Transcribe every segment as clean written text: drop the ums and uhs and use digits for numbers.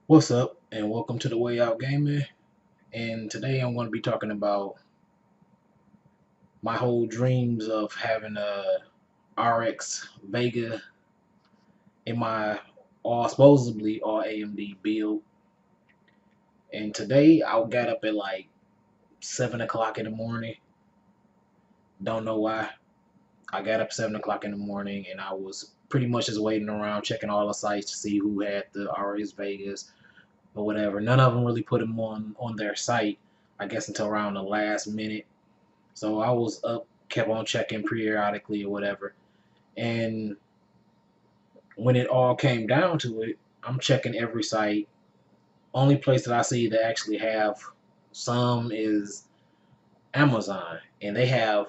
What's up, and welcome to the Way Out Gaming. And today I'm going to be talking about my whole dreams of having a RX Vega in my all supposedly all AMD build. And today I got up at like 7 o'clock in the morning. Don't know why. I got up 7 o'clock in the morning, and I was pretty much just waiting around, checking all the sites to see who had the RX Vegas or whatever. None of them really put them on their site, I guess, until around the last minute. So I was up, kept on checking periodically or whatever. And when it all came down to it, I'm checking every site. Only place that I see that actually have some is Amazon, and they have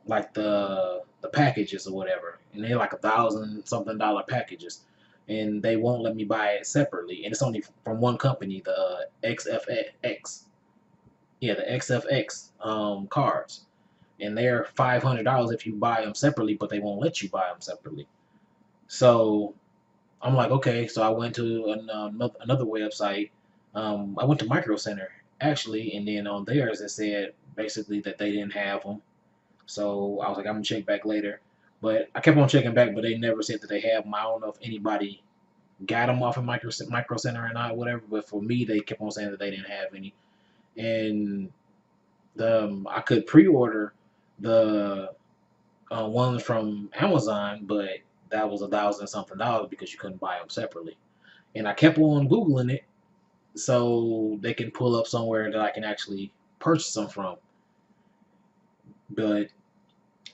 like the packages or whatever, and they're like $1,000 something packages, and they won't let me buy it separately, and it's only from one company, the XFX, yeah, the XFX cards, and they're $500 if you buy them separately, but they won't let you buy them separately. So I'm like, okay. So I went to another website. I went to Micro Center actually, and then on theirs it said basically that they didn't have them. So I was like, I'm gonna check back later. But I kept on checking back, but they never said that they have them. I don't know if anybody got them off of Micro Center or not, whatever. But for me, they kept on saying that they didn't have any, and I could pre-order the ones from Amazon, but that was $1,000 something because you couldn't buy them separately. And I kept on Googling it so they can pull up somewhere that I can actually purchase them from, but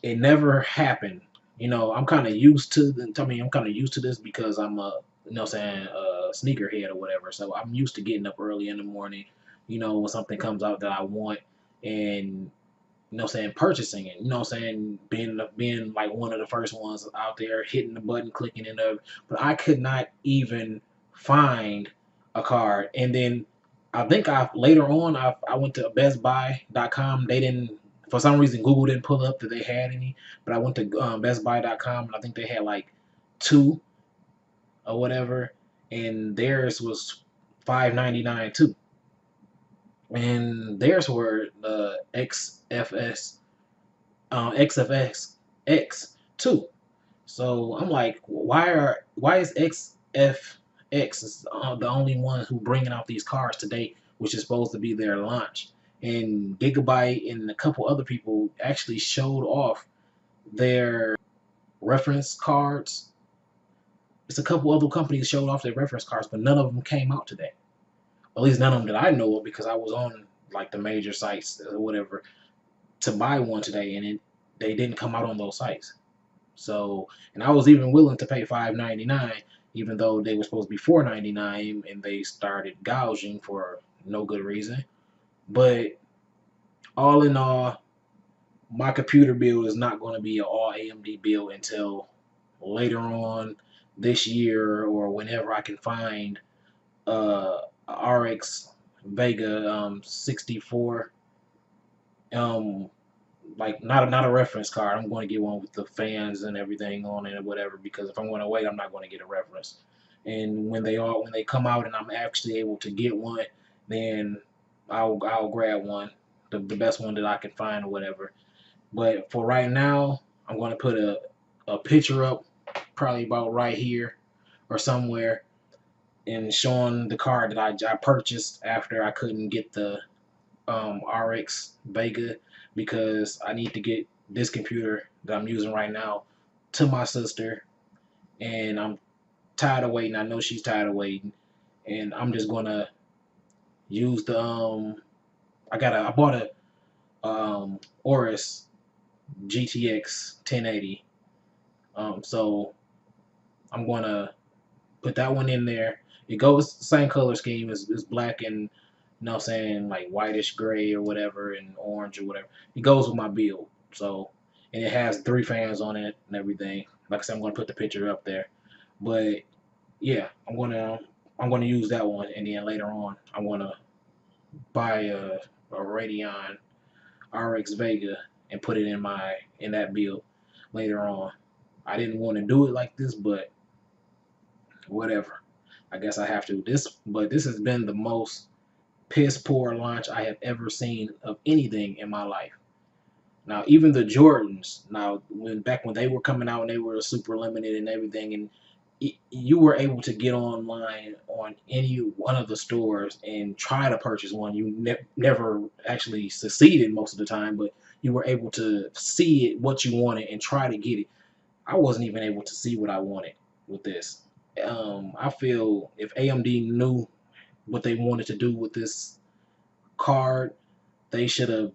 it never happened. I'm kind of used to. I'm kind of used to this because I'm a, saying a sneakerhead or whatever. So I'm used to getting up early in the morning. When something comes out that I want, and purchasing it, being like one of the first ones out there hitting the button, clicking it up. But I could not even find a card. And then I think I later on I went to bestbuy.com. They didn't, for some reason, Google didn't pull up that they had any, but I went to bestbuy.com, and I think they had like two or whatever, and theirs was 5.99 too, and theirs were the XFX X too. So I'm like, why is XFX the only one who bringing out these cars today, which is supposed to be their launch? And Gigabyte and a couple other people actually showed off their reference cards. It's a couple other companies showed off their reference cards, but none of them came out today. At least none of them that I know of, because I was on like the major sites or whatever to buy one today, and they didn't come out on those sites. So, and I was even willing to pay $5.99, even though they were supposed to be $4.99, and they started gouging for no good reason. But all in all, my computer build is not going to be an all AMD build until later on this year, or whenever I can find a RX Vega 64, um, like not a reference card. I'm going to get one with the fans and everything on it or whatever, because if I'm going to wait, I'm not going to get a reference. And when they come out and I'm actually able to get one, then I'll grab one, the best one that I can find or whatever. But for right now, I'm going to put a picture up, probably about right here or somewhere, and showing the card that I purchased after I couldn't get the RX Vega, because I need to get this computer that I'm using right now to my sister, and I'm tired of waiting. I know she's tired of waiting, and I'm just gonna use the I bought a Aorus GTX 1080, so I'm gonna put that one in there. It goes the same color scheme as black and, saying, like whitish gray or whatever, and orange or whatever. It goes with my build. So, and it has 3 fans on it and everything. Like I said, I'm gonna put the picture up there. But yeah, I'm gonna use that one, and then later on I'm gonna buy a Radeon RX Vega and put it in that build later on. I didn't want to do it like this, but whatever. I guess I have to. But this has been the most piss poor launch I have ever seen of anything in my life. Now, even the Jordans, now back when they were coming out and they were super limited and everything, and you were able to get online on any one of the stores and try to purchase one. You never actually succeeded most of the time, but you were able to see it, what you wanted, and try to get it. I wasn't even able to see what I wanted with this. I feel if AMD knew what they wanted to do with this card, they should have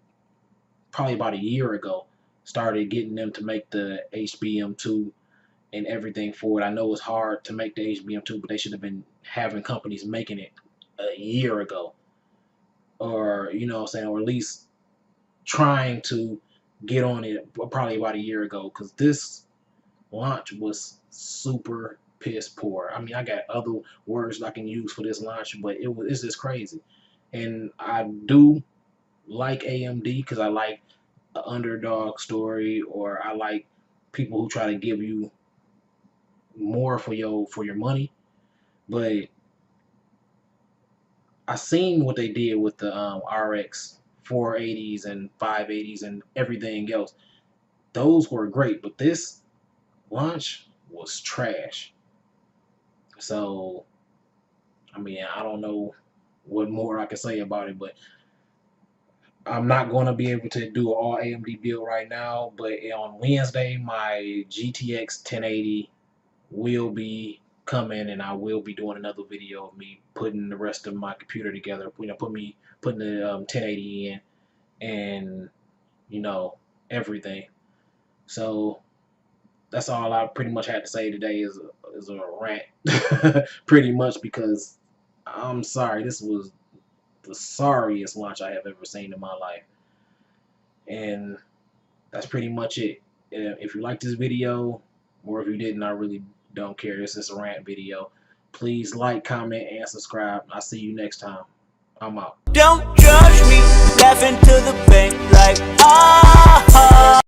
probably about a year ago started getting them to make the HBM2 and everything for it. I know it's hard to make the HBM2, but they should have been having companies making it a year ago, or you know what I'm saying, or at least trying to get on it probably about a year ago, because this launch was super piss poor. I mean, I got other words I can use for this launch, but it's just crazy. And I do like AMD because I like an underdog story, or I like people who try to give you more for your money. But I seen what they did with the RX 480s and 580s and everything else. Those were great, but this launch was trash. So I mean, I don't know what more I can say about it, but I'm not going to be able to do an all AMD build right now. But on Wednesday, my GTX 1080 will be coming, and I will be doing another video of me putting the rest of my computer together. You know, putting the 1080 in, and you know, everything. So that's all I pretty much had to say today is a rant, pretty much, because I'm sorry, this was the sorriest launch I have ever seen in my life. And that's pretty much it. If you like this video, or if you didn't, I really don't care. This is a rant video. Please like, comment, and subscribe. I'll see you next time. I'm out. Don't judge me, laughing to the bank like ah.